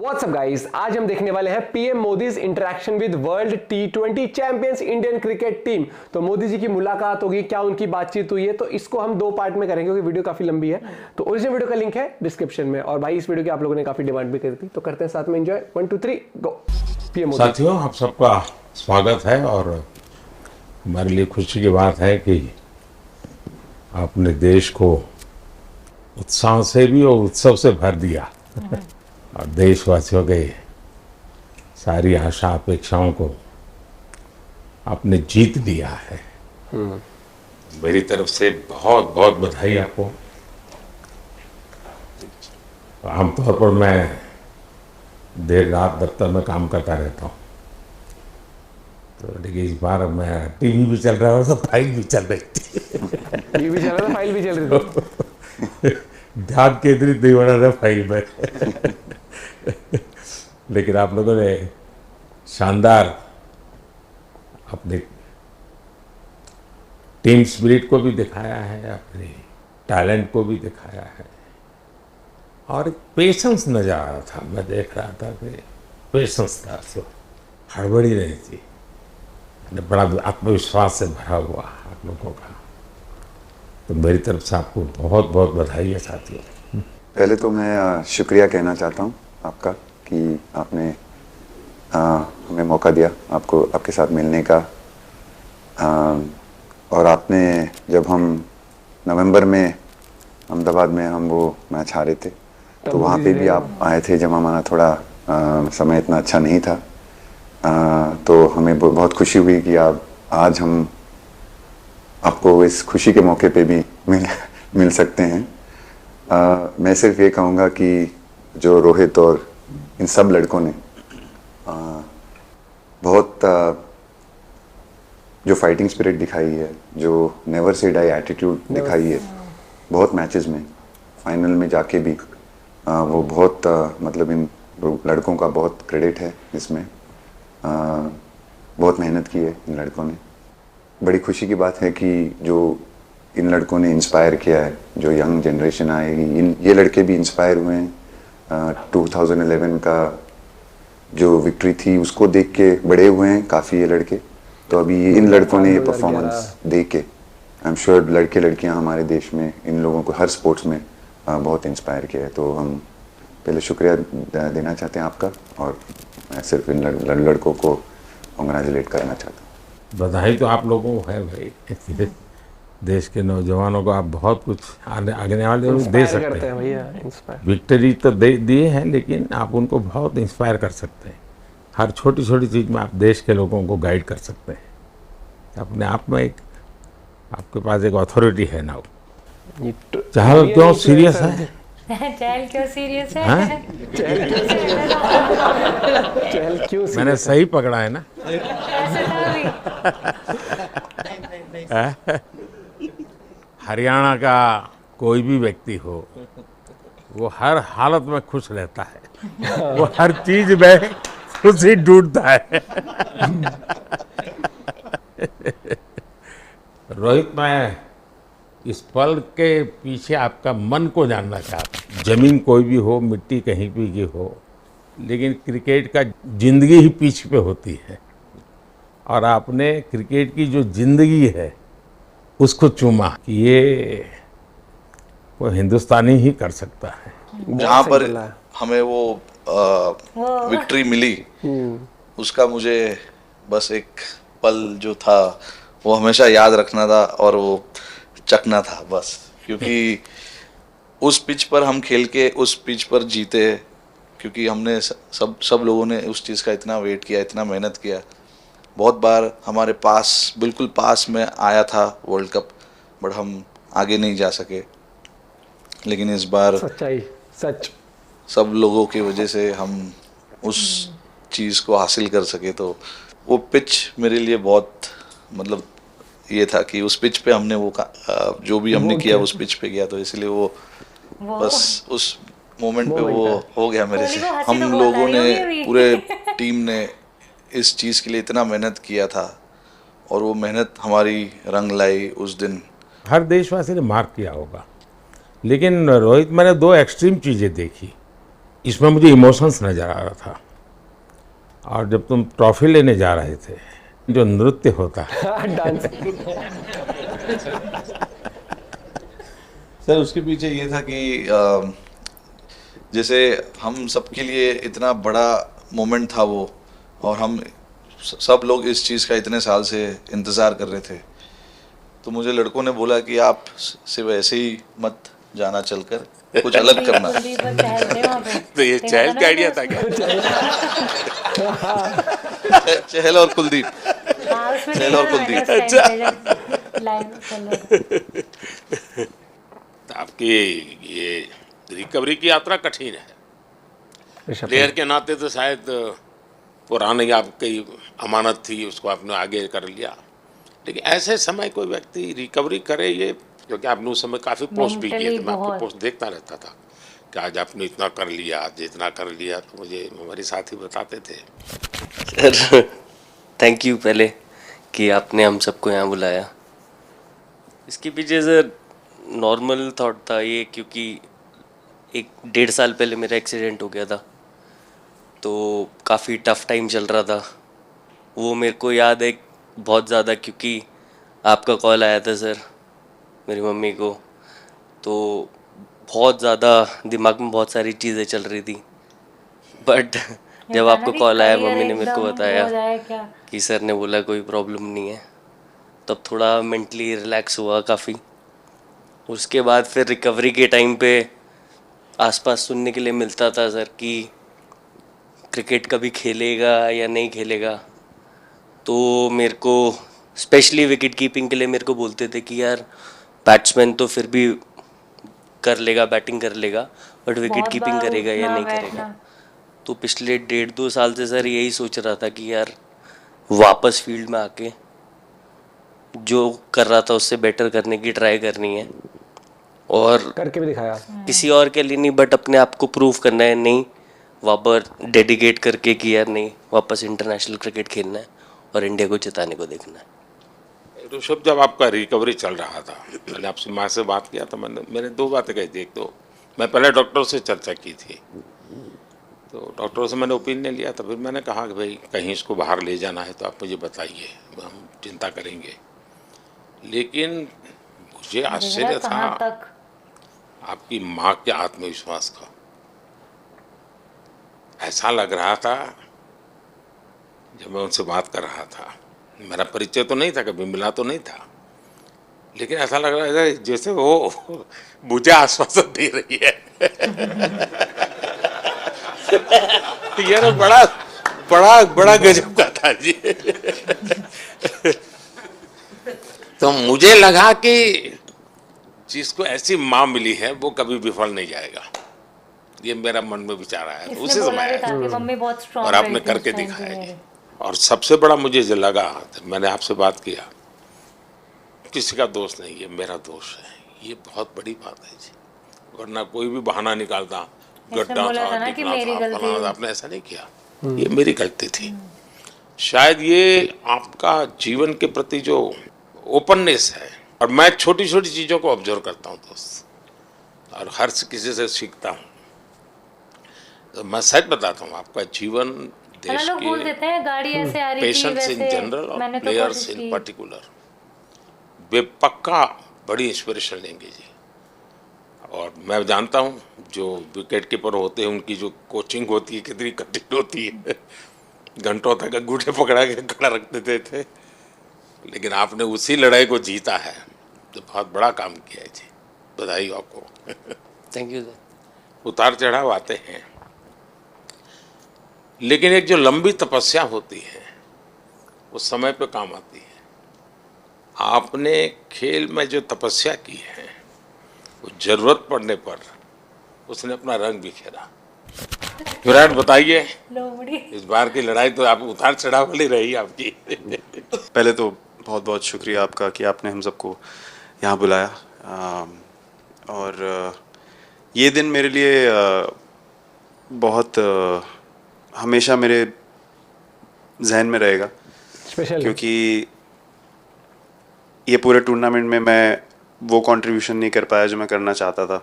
WhatsApp guys, आज हम देखने वाले हैं PM Modi's interaction with world T20 champions Indian cricket team. तो मोदी जी की मुलाकात होगी, क्या उनकी बातचीत हुई है, तो इसको हम दो पार्ट में करेंगे क्योंकि वीडियो काफी लंबी है। तो ओरिजिनल वीडियो का लिंक है डिस्क्रिप्शन में। और भाई इस वीडियो की आप लोगों ने काफी डिमांड भी करी थी, तो करते हैं साथ में एंजॉय। 1 2 3 गो। पीएम मोदी। साथियों, आप सबका स्वागत है और हमारे लिए खुशी की बात है कि आपने देश को उत्साह से भी और उत्सव से भर दिया और देशवासियों के सारी आशा अपेक्षाओं को आपने जीत लिया है। मेरी तरफ से बहुत बहुत बधाई आपको। आमतौर पर मैं देर रात दफ्तर में काम करता रहता हूँ, तो लेकिन इस बार मैं टीवी भी चल रहा है और सब फाइल भी चल रही थी। टीवी भी चल रहा था, फाइल भी चल रही थी। ध्यान केंद्रित नहीं हो रहा था फाइल में। लेकिन आप लोगों ने शानदार अपने टीम स्पिरिट को भी दिखाया है, अपने टैलेंट को भी दिखाया है और एक पेशेंस नजर आ रहा था। मैं देख रहा था कि पेशेंस था, तो हड़बड़ी नहीं थी, बड़ा आत्मविश्वास से भरा हुआ आप लोगों का। तो मेरी तरफ से आपको बहुत बहुत बधाई है साथियों। पहले तो मैं शुक्रिया कहना चाहता हूँ आपका कि आपने हमें मौका दिया आपको आपके साथ मिलने का। और आपने जब हम नवंबर में अहमदाबाद में हम वो मैच हारे थे, तो वहाँ पे भी आप आए थे जब हमारा थोड़ा समय इतना अच्छा नहीं था। तो हमें बहुत खुशी हुई कि आप आज हम आपको इस खुशी के मौके पे भी मिल सकते हैं। मैं सिर्फ ये कहूँगा कि जो रोहित और इन सब लड़कों ने बहुत जो फाइटिंग स्पिरिट दिखाई है, जो नेवर से डाई एटीट्यूड दिखाई है बहुत मैचेस में, फाइनल में जाके भी वो बहुत मतलब इन लड़कों का बहुत क्रेडिट है इसमें। बहुत मेहनत की है इन लड़कों ने। बड़ी खुशी की बात है कि जो इन लड़कों ने इंस्पायर किया है, जो यंग जनरेशन आएगी, ये लड़के भी इंस्पायर हुए हैं। 2011 का जो विक्ट्री थी उसको देख के बड़े हुए हैं काफ़ी ये लड़के। तो अभी इन लड़कों ने ये परफॉर्मेंस दे के आई एम श्योर लड़के लड़कियां हमारे देश में इन लोगों को हर स्पोर्ट्स में बहुत इंस्पायर किया है। तो हम पहले शुक्रिया देना चाहते हैं आपका, और मैं सिर्फ इन लड़कों को कॉन्ग्रेचुलेट करना चाहता हूँ। बधाई तो आप लोगों को है भाई। देश के नौजवानों को आप बहुत कुछ आगे वाले दे सकते हैं भैया। विक्ट्री तो दे दिए हैं, लेकिन आप उनको बहुत इंस्पायर कर सकते हैं। हर छोटी छोटी चीज़ में आप देश के लोगों को गाइड कर सकते हैं। अपने आप में एक आपके पास एक अथॉरिटी है ना। चहल क्यों सीरियस है? चहल क्यों सीरियस है? चहल क्यों? मैंने सही पकड़ा है ना? हरियाणा का कोई भी व्यक्ति हो, वो हर हालत में खुश रहता है। वो हर चीज में खुशी ढूंढता है। रोहित, मैं इस पल के पीछे आपका मन को जानना चाहता हूँ। जमीन कोई भी हो, मिट्टी कहीं भी की हो, लेकिन क्रिकेट का जिंदगी ही पिच पे होती है और आपने क्रिकेट की जो जिंदगी है उसको चूमा कि ये वो हिंदुस्तानी ही कर सकता है। जहाँ पर हमें वो विक्ट्री मिली, उसका मुझे बस एक पल जो था वो हमेशा याद रखना था और वो चखना था बस। क्योंकि उस पिच पर हम खेल के उस पिच पर जीते, क्योंकि हमने सब लोगों ने उस चीज़ का इतना वेट किया, इतना मेहनत किया। बहुत बार हमारे पास, बिल्कुल पास में आया था वर्ल्ड कप, बट हम आगे नहीं जा सके। लेकिन इस बार सच सब लोगों की वजह से हम उस चीज़ को हासिल कर सके। तो वो पिच मेरे लिए बहुत मतलब ये था कि उस पिच पे हमने वो जो भी हमने किया उस पिच पे किया, तो इसलिए वो बस उस मोमेंट पे वो हो गया मेरे से। हम लोगों ने, पूरे टीम ने इस चीज़ के लिए इतना मेहनत किया था और वो मेहनत हमारी रंग लाई उस दिन। हर देशवासी ने मार्क किया होगा, लेकिन रोहित, मैंने दो एक्सट्रीम चीज़ें देखी। इसमें मुझे इमोशंस नजर आ रहा था। और जब तुम ट्रॉफी लेने जा रहे थे, जो नृत्य होता है डांस। सर उसके पीछे ये था कि जैसे हम सबके लिए इतना बड़ा मोमेंट था वो, और हम सब लोग इस चीज़ का इतने साल से इंतज़ार कर रहे थे, तो मुझे लड़कों ने बोला कि आप सिर्फ ऐसे ही मत जाना, चलकर कुछ अलग करना। तो ये चहल का आइडिया था क्या? चहल और कुलदीप। चहल और कुलदीप। तो आपकी ये रिकवरी की यात्रा कठिन है। प्लेयर के नाते तो शायद पुरानी आपकी अमानत थी, उसको आपने आगे कर लिया, लेकिन ऐसे समय कोई व्यक्ति रिकवरी करे, ये क्योंकि आपने उस समय काफ़ी पोस्ट भी किए थे, मैं आपके पोस्ट देखता रहता था कि आज आपने इतना कर लिया, आज इतना कर लिया, तो मुझे हमारे साथी बताते थे। सर थैंक यू पहले कि आपने हम सबको यहाँ बुलाया। इसके पीछे सर नॉर्मल थॉट था ये, क्योंकि 1-1.5 साल पहले मेरा एक्सीडेंट हो गया था, तो काफ़ी टफ टाइम चल रहा था। वो मेरे को याद है बहुत ज़्यादा, क्योंकि आपका कॉल आया था सर मेरी मम्मी को, तो बहुत ज़्यादा दिमाग में बहुत सारी चीज़ें चल रही थी, बट जब आपको कॉल आया मम्मी ने मेरे को बताया कि सर ने बोला कोई प्रॉब्लम नहीं है, तब थोड़ा मेंटली रिलैक्स हुआ काफ़ी। उसके बाद फिर रिकवरी के टाइम पे आसपास सुनने के लिए मिलता था सर कि क्रिकेट कभी खेलेगा या नहीं खेलेगा, तो मेरे को स्पेशली विकेट कीपिंग के लिए मेरे को बोलते थे कि यार बैट्समैन तो फिर भी कर लेगा, बैटिंग कर लेगा, बट विकेट कीपिंग करेगा या नहीं करेगा। तो पिछले 1.5-2 साल से सर यही सोच रहा था कि यार वापस फील्ड में आके जो कर रहा था उससे बेटर करने की ट्राई करनी है, और करके भी दिखाया। किसी और के लिए नहीं, बट अपने आप को प्रूव करना है, नहीं वापस डेडिकेट करके कि यार नहीं, वापस इंटरनेशनल क्रिकेट खेलना है और इंडिया को जिताने को देखना है। ऋषभ, जब आपका रिकवरी चल रहा था, मैंने आपसे माँ से बात किया तो मैंने 2 बातें कही थी। एक तो मैं पहले डॉक्टर से चर्चा की थी, तो डॉक्टरों से मैंने ओपिनियन लिया था, फिर मैंने कहा कि भाई कहीं इसको बाहर ले जाना है तो आप मुझे बताइए, हम चिंता करेंगे। लेकिन मुझे आश्चर्य था आपकी माँ के आत्मविश्वास का। ऐसा लग रहा था जब मैं उनसे बात कर रहा था, मेरा परिचय तो नहीं था, कभी मिला तो नहीं था, लेकिन ऐसा लग रहा है जैसे वो मुझे आश्वासन दे रही है। यार बड़ा बड़ा बड़ा गजब का था जी। तो मुझे लगा कि जिसको ऐसी माँ मिली है वो कभी विफल नहीं जाएगा, ये मेरा मन में विचार आया उसी समय और आपने करके दिखाया ये। और सबसे बड़ा मुझे जो लगा, मैंने आपसे बात किया, किसी का दोष नहीं, ये मेरा दोष है, ये बहुत बड़ी बात है जी, वरना कोई भी बहाना निकालता, गड्ढा था, दिखना था, फलाना, आपने ऐसा नहीं किया, ये मेरी गलती थी। शायद ये आपका जीवन के प्रति जो ओपननेस है, और मैं छोटी छोटी चीज़ों को ऑब्जर्व करता हूँ दोस्त, और हर किसी से सीखता हूँ। तो मैं सच बताता हूँ, आपका जीवन देश के पेशेंट्स इन जनरल और प्लेयर्स इन पर्टिकुलर वे पक्का बड़ी इंस्पिरेशन लेंगे जी। और मैं जानता हूँ जो विकेट कीपर होते हैं उनकी जो कोचिंग होती है कितनी कठिन होती है, घंटों तक अंगूठे पकड़ा के खड़ा रखते थे, लेकिन आपने उसी लड़ाई को जीता है, तो बहुत बड़ा काम किया है जी, बधाई आपको। Thank you sir. उतार चढ़ाव आते हैं, लेकिन एक जो लंबी तपस्या होती है वो समय पे काम आती है। आपने खेल में जो तपस्या की है वो जरूरत पड़ने पर उसने अपना रंग बिखेरा। विराट, बताइए इस बार की लड़ाई तो आप उतार चढ़ाव वाली रही आपकी। पहले तो बहुत बहुत शुक्रिया आपका कि आपने हम सबको यहाँ बुलाया, और ये दिन मेरे लिए बहुत हमेशा मेरे जहन में रहेगा, क्योंकि ये पूरे टूर्नामेंट में मैं वो कंट्रीब्यूशन नहीं कर पाया जो मैं करना चाहता था,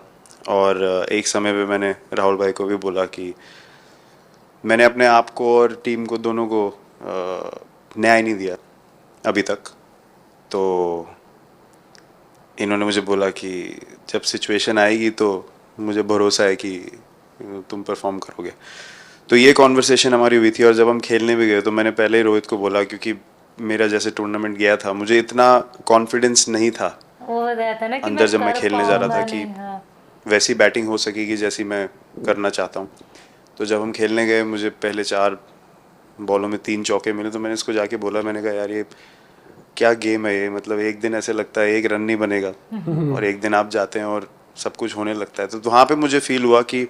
और एक समय पे मैंने राहुल भाई को भी बोला कि मैंने अपने आप को और टीम को दोनों को न्याय नहीं दिया अभी तक। तो इन्होंने मुझे बोला कि जब सिचुएशन आएगी तो मुझे भरोसा है कि तुम परफॉर्म करोगे। तो ये कॉन्वर्सेशन हमारी हुई थी और जब हम खेलने भी गए तो मैंने पहले ही रोहित को बोला, क्योंकि मेरा जैसे टूर्नामेंट गया था मुझे इतना कॉन्फिडेंस नहीं था वो बताया था ना कि अंदर जब मैं कर खेलने जा रहा था पाऊंगा कि नहीं, हाँ। वैसी बैटिंग हो सकेगी जैसी मैं करना चाहता हूँ। तो जब हम खेलने गए मुझे पहले 4 बॉलों में 3 चौके मिले, तो मैंने इसको जाके बोला, मैंने कहा यार ये क्या गेम है ये, मतलब एक दिन ऐसे लगता है एक रन नहीं बनेगा और एक दिन आप जाते हैं और सब कुछ होने लगता है। तो वहाँ पे मुझे फील हुआ कि,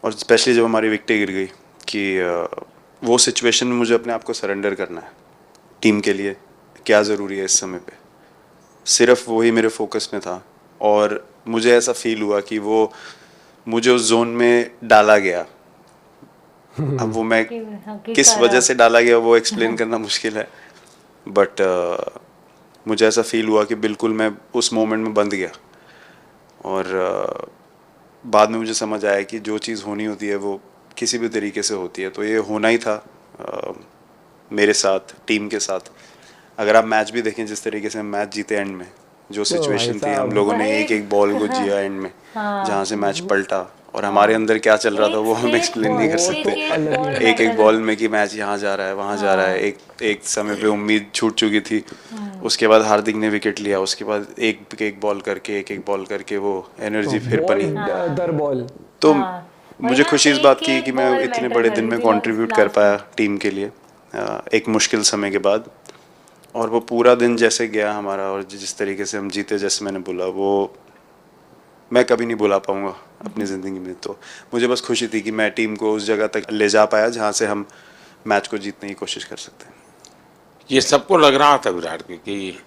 और स्पेशली जब हमारी विकेट गिर गई, कि वो सिचुएशन में मुझे अपने आप को सरेंडर करना है। टीम के लिए क्या ज़रूरी है इस समय पे, सिर्फ वही मेरे फोकस में था। और मुझे ऐसा फील हुआ कि वो मुझे उस जोन में डाला गया। अब वो मैं किस वजह से डाला गया वो एक्सप्लेन करना मुश्किल है, बट मुझे ऐसा फील हुआ कि बिल्कुल मैं उस मोमेंट में बंद गया। और बाद में मुझे समझ आया कि जो चीज़ होनी होती है वो किसी भी तरीके से होती है। तो ये होना ही था मेरे साथ, टीम के साथ। अगर आप मैच भी देखें जिस तरीके से हम मैच जीते एंड में, जो सिचुएशन थी, हम लोगों ने एक एक बॉल को जिया एंड में, जहाँ से मैच पलटा, और हमारे अंदर क्या चल रहा था वो हम एक्सप्लेन नहीं कर सकते। एक एक बॉल में कि मैच यहाँ जा रहा है वहाँ जा रहा है। एक समय पे उम्मीद छूट चुकी थी, उसके बाद हार्दिक ने विकेट लिया, उसके बाद एक एक बॉल करके वो एनर्जी फिर बनी। दर बॉल। तो मुझे खुशी इस बात की कि मैं इतने बड़े दिन में कंट्रीब्यूट कर पाया टीम के लिए एक मुश्किल समय के बाद। और वो पूरा दिन जैसे गया हमारा और जिस तरीके से हम जीते, जैसे मैंने बोला, वो मैं कभी नहीं भुला पाऊंगा अपनी ज़िंदगी में। तो मुझे बस खुशी थी कि मैं टीम को उस जगह तक ले जा पाया जहाँ से हम मैच को जीतने की कोशिश कर सकते हैं। ये सबको लग रहा था विराट कि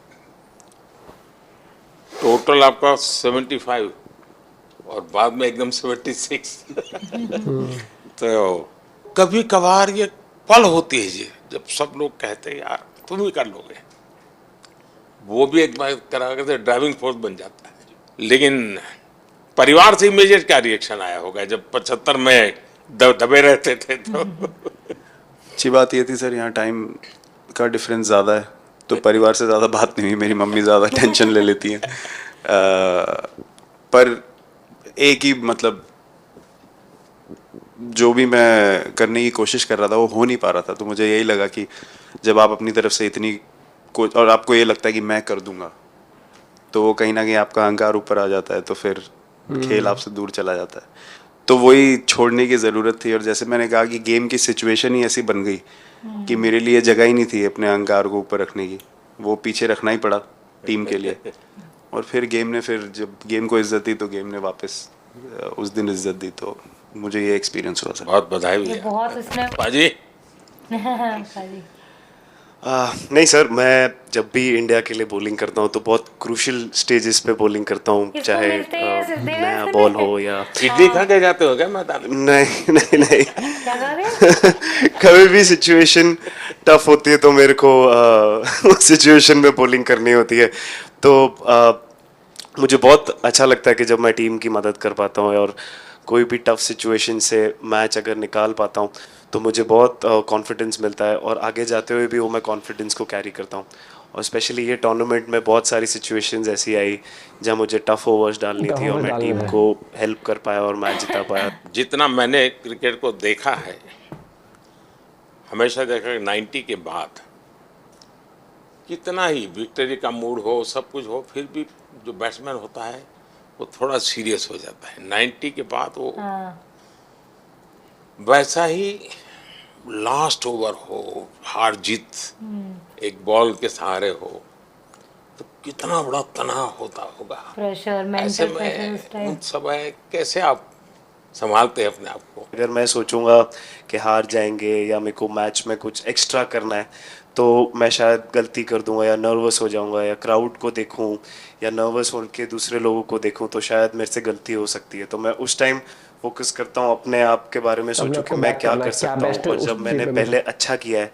टोटल आपका 75 और बाद में एकदम 76। तो कभी कभार ये पल होती है जी जब सब लोग कहते हैं यार तुम ही कर लोगे, वो भी एक बार करा करके ड्राइविंग फोर्स बन जाता है। लेकिन परिवार से इमीडिएट क्या रिएक्शन आया होगा जब 75 में दबे रहते थे? तो अच्छी बात ये थी सर, यहाँ टाइम का डिफरेंस ज़्यादा है, तो परिवार से ज़्यादा बात नहीं हुई। मेरी मम्मी ज़्यादा टेंशन ले लेती हैं। पर एक ही मतलब जो भी मैं करने की कोशिश कर रहा था वो हो नहीं पा रहा था। तो मुझे यही लगा कि जब आप अपनी तरफ से इतनी और आपको ये लगता है कि मैं कर दूंगा, तो वो कहीं ना कहीं आपका अहंकार ऊपर आ जाता है, तो फिर खेल आपसे दूर चला जाता है। तो वही छोड़ने की ज़रूरत थी। और जैसे मैंने कहा कि गेम की सिचुएशन ही ऐसी बन गई कि मेरे लिए जगह ही नहीं थी अपने अहंकार को ऊपर रखने की, वो पीछे रखना ही पड़ा टीम के लिए। और फिर गेम ने, फिर जब गेम को इज्जत दी तो गेम ने वापस उस दिन इज्जत दी। तो मुझे ये एक्सपीरियंस हुआ सर। बहुत बधाई भैया। बहुत उसने पाजी पाजी। नहीं सर, मैं जब भी इंडिया के लिए बॉलिंग करता हूँ तो बहुत क्रूशियल स्टेजेस पे बॉलिंग करता हूँ, चाहे नया बॉल हो या इडली खा के जाते हो क्या मैदान में? नहीं क्या कह रहे? कभी भी सिचुएशन टफ होती है तो मेरे को उस सिचुएशन में बॉलिंग करनी होती है। तो मुझे बहुत अच्छा लगता है कि जब मैं टीम की मदद कर पाता हूँ और कोई भी टफ सिचुएशन से मैच अगर निकाल पाता हूँ तो मुझे बहुत कॉन्फिडेंस मिलता है, और आगे जाते हुए भी वो मैं कॉन्फिडेंस को कैरी करता हूँ। और स्पेशली ये टूर्नामेंट में बहुत सारी सिचुएशंस ऐसी आई जहाँ मुझे टफ ओवर्स डालनी थी और मैं टीम को हेल्प कर पाया और मैच जिता पाया। जितना मैंने क्रिकेट को देखा है, हमेशा देखा कि 90 के बाद कितना ही विक्ट्री का मूड हो, सब कुछ हो, फिर भी जो बैट्समैन होता है वो थोड़ा सीरियस हो जाता है। 90 के बाद वो वैसा ही लास्ट ओवर हो, हार जीत एक बॉल के सहारे हो, तो कितना बड़ा तनाव होता होगा, प्रेशर, मेंटल प्रेशर उस टाइम। समय कैसे आप संभालते हैं अपने आप को? अगर मैं सोचूंगा कि हार जाएंगे या मेरे को मैच में कुछ एक्स्ट्रा करना है तो मैं शायद गलती कर दूंगा या नर्वस हो जाऊंगा, या क्राउड को देखूं या नर्वस होकर दूसरे लोगों को देखूं तो शायद मेरे से गलती हो सकती है। तो मैं उस टाइम फोकस करता हूं अपने आप के बारे में, सोचूं कि मैं क्या कर सकता हूं। और जब मैंने पहले अच्छा किया है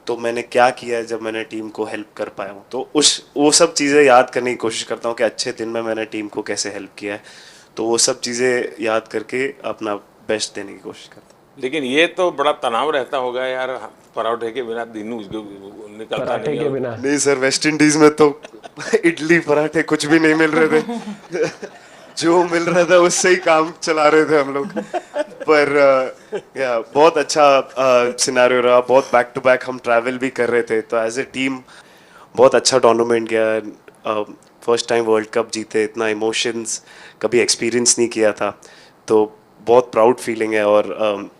तो मैंने क्या किया है जब मैंने टीम को हेल्प कर पाया हूँ, तो वो सब चीज़ें याद करने की कोशिश करता हूँ कि अच्छे दिन में मैंने टीम को कैसे हेल्प किया है, तो वो सब चीज़ें याद करके अपना बेस्ट देने की कोशिश करता हूँ। लेकिन ये तो बड़ा तनाव रहता होगा यार, पराठे के बिना दिन निकलता पराठे नहीं के है। बिना नहीं सर, वेस्ट इंडीज में तो इडली पराठे कुछ भी नहीं मिल रहे थे जो मिल रहा था उससे ही काम चला रहे थे हम लोग। पर या बहुत अच्छा सिनेरियो रहा, बहुत बैक टू बैक हम ट्रैवल भी कर रहे थे, तो एज ए टीम बहुत अच्छा टूर्नामेंट गया। फर्स्ट टाइम वर्ल्ड कप जीते, इतना इमोशंस कभी एक्सपीरियंस नहीं किया था, तो बहुत प्राउड फीलिंग है, और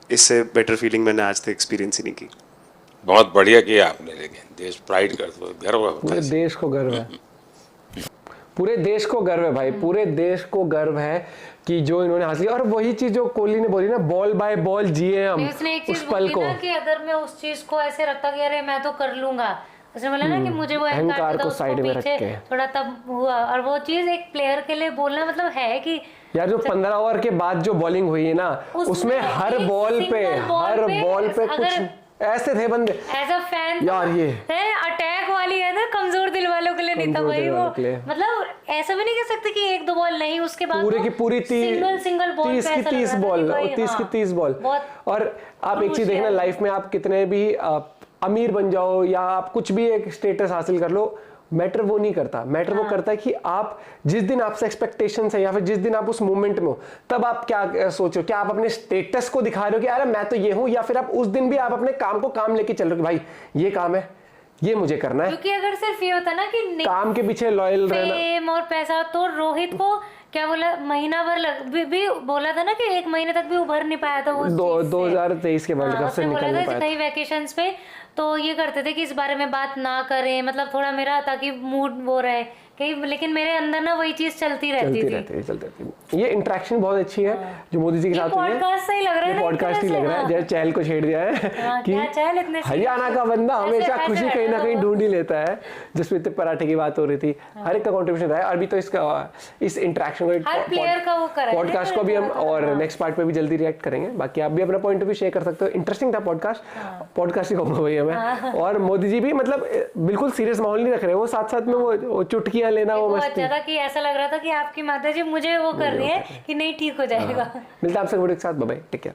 इससे बेटर फीलिंग मैंने आज तक एक्सपीरियंस ही नहीं की। बहुत बढ़िया किया आपने, लेकिन देश प्राइड कर, गर्व होता पूरे है। देश को गर्व है, पूरे देश को गर्व है भाई, पूरे देश को गर्व है कि जो इन्होंने हासिल किया। और वही चीज जो कोहली ने बोली ना, बॉल बाय बॉल जिए हम उसने एक उस चीज पल बोली को। ना कि अगर मैं उस चीज को ऐसे रखता कि अरे मैं तो कर लूंगा, उसने बोला ना कि मुझे वो अहंकार को साइड में रख के थोड़ा तब हुआ। और वो चीज एक प्लेयर के लिए बोलना मतलब है कि यार जो 15 ओवर के बाद जो बॉलिंग हुई है ना, उसमें हर एक बॉल पे single ball पे कुछ अगर ऐसे थे बंदे एज अ फैन यार, ये है अटैक वाली है ना, कमजोर दिल वालों के लिए नहीं था कमजोर भाई दिल वो। वालों के लिए। मतलब ऐसा भी नहीं कह सकते कि एक दो बॉल नहीं, उसके बाद पूरे की पूरी सिंगल बॉल 30 की 30 बॉल, 30 की 30 बॉल। और आप एक चीज देखना, लाइफ में आप कितने भी अमीर बन जाओ या आप कुछ भी एक स्टेटस हासिल कर लो, मैटर वो नहीं करता। मैटर वो करता है कि आप जिस दिन आपसे एक्सपेक्टेशन है या फिर जिस दिन आप उस मोमेंट में हो, तब आप क्या सोचो, क्या आप अपने स्टेटस को दिखा रहे हो कि अरे मैं तो ये हूं, या फिर आप उस दिन भी आप अपने काम को काम लेके चल रहे हो कि भाई ये काम है, ये मुझे करना है। क्योंकि अगर सिर्फ ये होता ना कि काम के पीछे लॉयल रहना, फेम और पैसा, तो रोहित को क्या बोला, महीना भर भी बोला था ना कि 1 महीने तक भी उभर नहीं पाया था वो 2023 के वर्ल्ड कप से निकल नहीं पाया। कई वैकेशंस पे तो ये करते थे कि इस बारे में बात ना करें, मतलब थोड़ा मेरा ताकि मूड वो रहे कहीं, लेकिन मेरे अंदर ना वही चीज चलती रहती थी। ये इंटरेक्शन बहुत अच्छी है जो मोदी जी के साथ हुई है। पॉडकास्ट सही लग रहा है, पॉडकास्ट ही लग रहा है, जैसे चहल को छेड़ दिया है कि हरियाणा का बंदा हमेशा खुशी कहीं ना कहीं ढूंढ ही लेता है। जिसमें इतने पराठे की बात हो रही थी, हर एक का कंट्रीब्यूशन रहा है। अभी तो इस इंटरेक्शन को, पॉडकास्ट को भी हम और नेक्स्ट पार्ट पे भी जल्दी रिएक्ट करेंगे। बाकी आप भी अपना पॉइंट ऑफ व्यू शेयर कर सकते हो। इंटरेस्टिंग था पॉडकास्ट ही कहूंगा भाई हमें। और मोदी जी भी मतलब बिल्कुल सीरियस माहौल नहीं रख रहे, वो साथ साथ में वो चुटकियां लेना, वो मस्ती। अच्छा था कि ऐसा लग रहा था कि आपकी माता जी मुझे वो कर रही है कि नहीं ठीक हो जाएगा। मिलता है आपसे वीडियो के साथ, बाय बाय, टेक केयर।